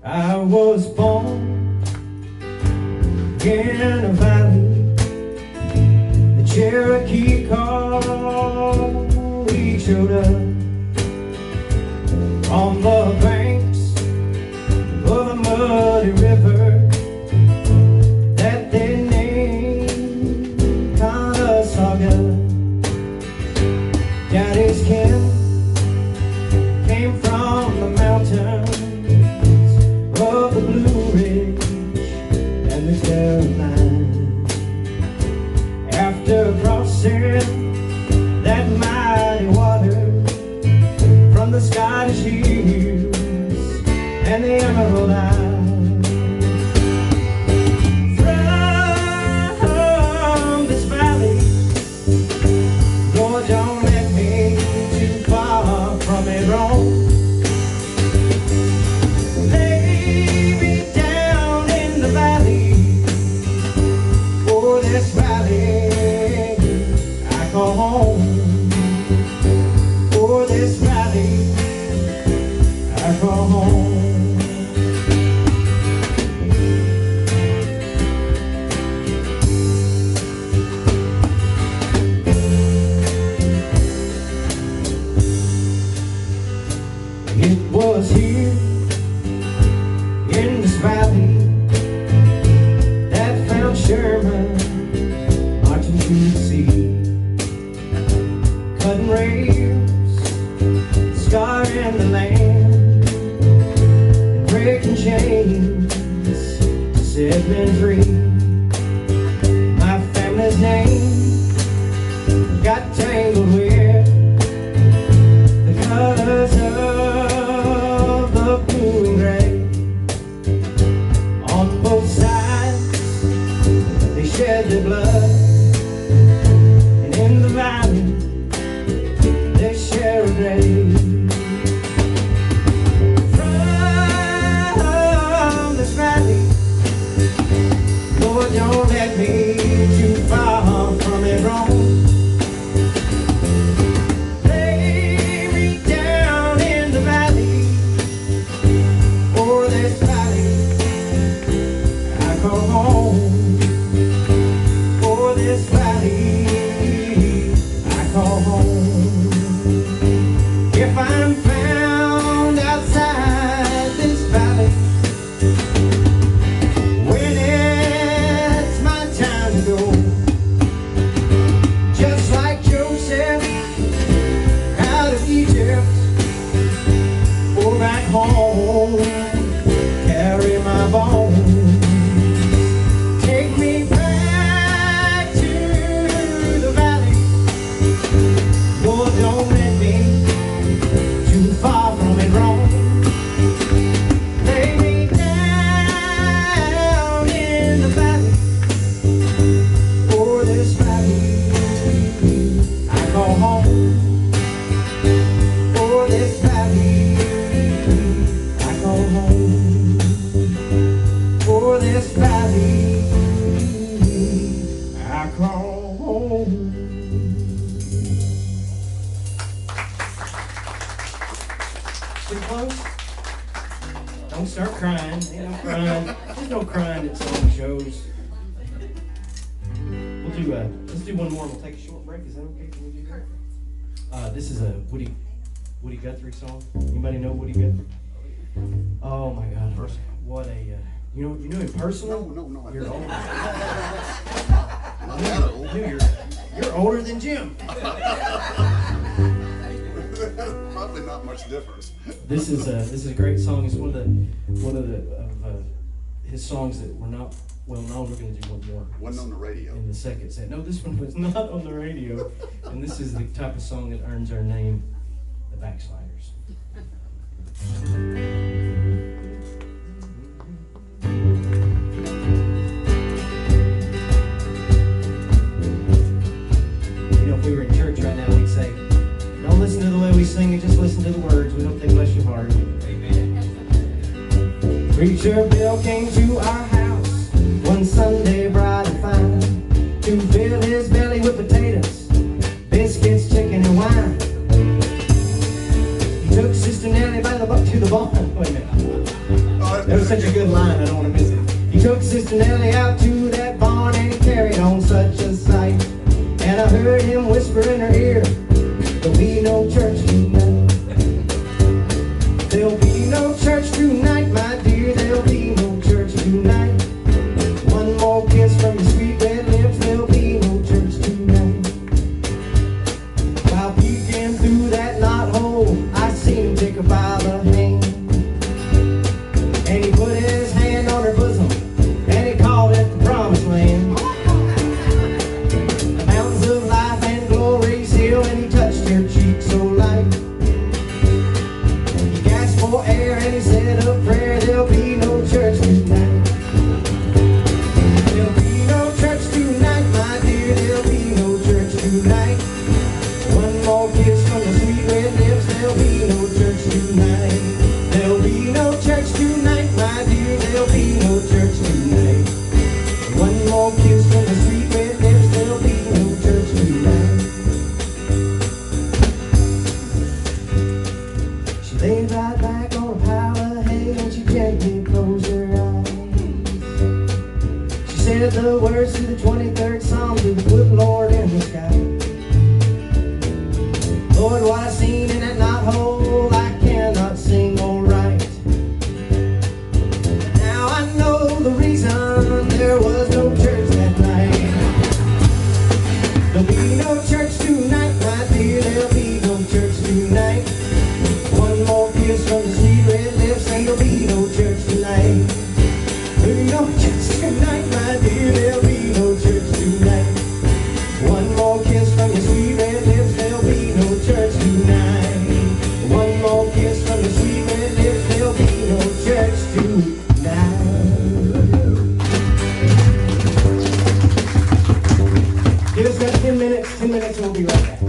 I was born in a valley. The Cherokee Collie showed up on the banks of a muddy river that they named Conestoga. Daddy's kin came from the mountains of the Blue Ridge and the Carolines. After crossing that mighty water from the Scottish hills and the Emerald Isle, from this valley, Lord, don't let me too far from it wrong. This valley I call home. For this valley I call home. It was here in this valley that found Sherman marching to the sea, cutting rails, scarring the land, and breaking chains to set men free. My family's name got tangled with the colors of the blue and gray. On both sides they shed their blood, and in the valley they share a grave. From this valley, Lord, don't let me too far from it wrong. Lay me down in the valley, for this valley I call home. For this valley I call home. If I'm found outside this valley when it's my time to go, just like Joseph out of Egypt, or back home, carry my bones. Take me back to the valley. Lord, don't let me too far from it wrong. Lay me down in the valley. For this valley I call home. For this valley I call home. For this valley I call home. Too close? Don't start crying. Ain't no crying. There's no crying at song shows. We'll do let's do one more. We'll take a short break. Is that okay? Can we do that? This is a Woody Guthrie song. Anybody know Woody Guthrie? Oh my God! What a you know him personally? No. You're older. You're older than Jim. Probably not much difference. This is a great song. It's one of his songs that were not well known. We're going to do one more. Wasn't on the radio. In the second set. No, this one was not on the radio. And this is the type of song that earns our name, the Backsliders. You know, if we were in church right now, we'd say, don't listen to the way we sing it, just listen to the words. We hope they bless your heart. Amen. Preacher Bill came to our house one Sunday bright and fine to fill his belly with potatoes, biscuits, chicken, and wine. He took Sister Nellie by the butt to the barn. Wait a minute. That was such a good line, I don't want to miss it. He took Sister Nellie out to that barn and he carried on such a sight. And I heard him whisper in her ear, there'll be no church tonight. There'll be no church tonight, my dear, there'll be no church tonight. One more kiss from your sweet red lips, there'll be no church tonight. While peeking through that knothole, I seen him take her by the hand. And he put his hand on her bosom, and he called it the promised land. The mountains of life and glory's hill, and he touched her cheek so light. He gasped for air and he said a prayer, there'll be no church tonight. There'll be no church tonight, my dear, there'll be no church tonight. One more kiss from the sweet red lips, there'll be no church tonight. There'll be no church tonight, my dear, there'll be no church tonight. One more kiss from the sweet red lips, there'll be no church tonight. She laid right back on a pile of hay and she gently closed her eyes. She said the words to the 23rd Psalm to the good Lord in the sky. Lord, what I seen in that knothole, I cannot sing alright. Now I know the reason there was no church that night. There'll be no church tonight, my dear, there'll be no church tonight. One more kiss from the sweet red lips and there'll be no church tonight. There'll be no church tonight, my dear, there'll be no church tonight. One more kiss from your sweet red lips, there'll be no church tonight. One more kiss from the sweet red lips, there'll be no church tonight. Give us about 10 minutes and we'll be right back.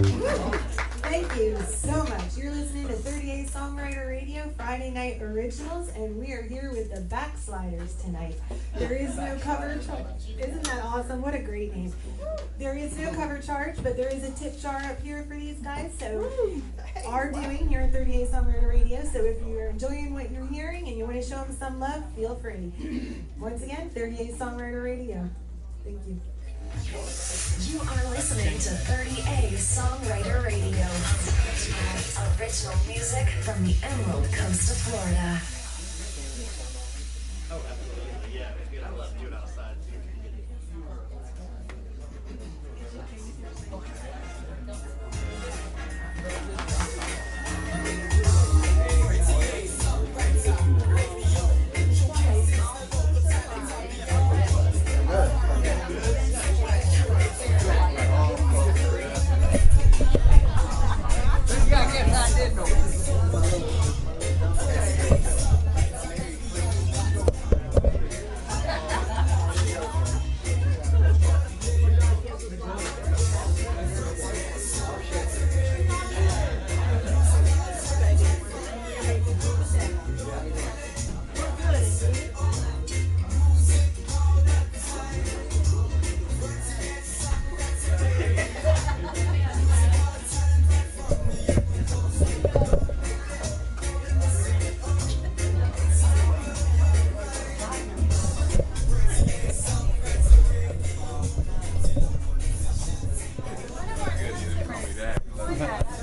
Thank you so much. You're listening to 38 Songwriter Radio Friday Night Originals, and we are here with the Backsliders tonight. There is no cover charge. Isn't that awesome? What a great name. There is no cover charge, but there is a tip jar up here for these guys. So are doing here at 38 Songwriter Radio. So if you're enjoying what you're hearing and you want to show them some love, feel free. Once again, 38 Songwriter Radio. Thank you. You are listening to 30A Songwriter Radio. Original music from the Emerald Coast of Florida. Oh, absolutely. Yeah, it's good. I love doing it outside too.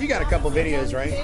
You got a couple videos, right?